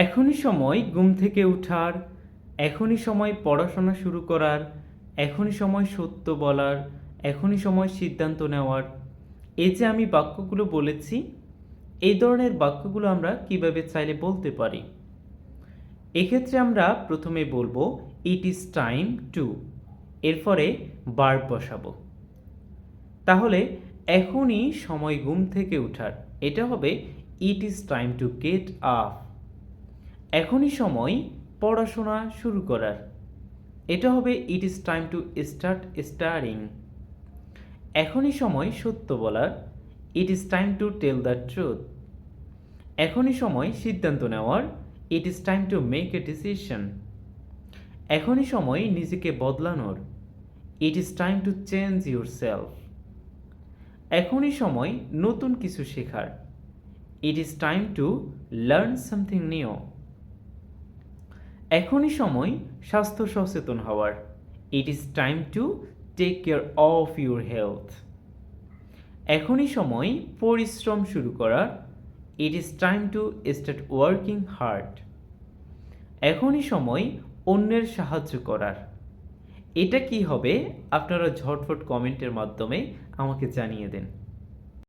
এখনই সময় ঘুম থেকে ওঠার, এখনই সময় পড়াশোনা শুরু করার, এখনই সময় সত্য বলার, এখনই সময় সিদ্ধান্ত নেওয়ার। এই যে আমি বাক্যগুলো বলেছি, এই ধরনের বাক্যগুলো আমরা কিভাবে চাইলে বলতে পারি। এক্ষেত্রে আমরা প্রথমে বলবো ইট ইজ টাইম টু, এরপরে ভার্ব বসাবো। তাহলে এখনই সময় ঘুম থেকে ওঠার, এটা হবে it is time to get up. এখনই সময় পড়াশোনা শুরু করার, এটা হবে it is time to start studying. এখনই সময় সত্য বলার, it is time to tell the truth. এখনই সময় সিদ্ধান্ত নেওয়ার, it is time to make a decision. এখনই সময় নিজেকে বদলানোর, it is time to change your self. এখনই সময় নতুন কিছু শেখার, it is time to learn something new. এখনই সময় স্বাস্থ্য সচেতন হওয়ার, it is time to take care of your health. এখনই সময় পরিশ্রম শুরু করার, it is time to start working hard. এখনই সময় অন্যের সাহায্য করার। এটা কি হবে আপনারা ঝটফট কমেন্টের মাধ্যমে আমাকে জানিয়ে দেন।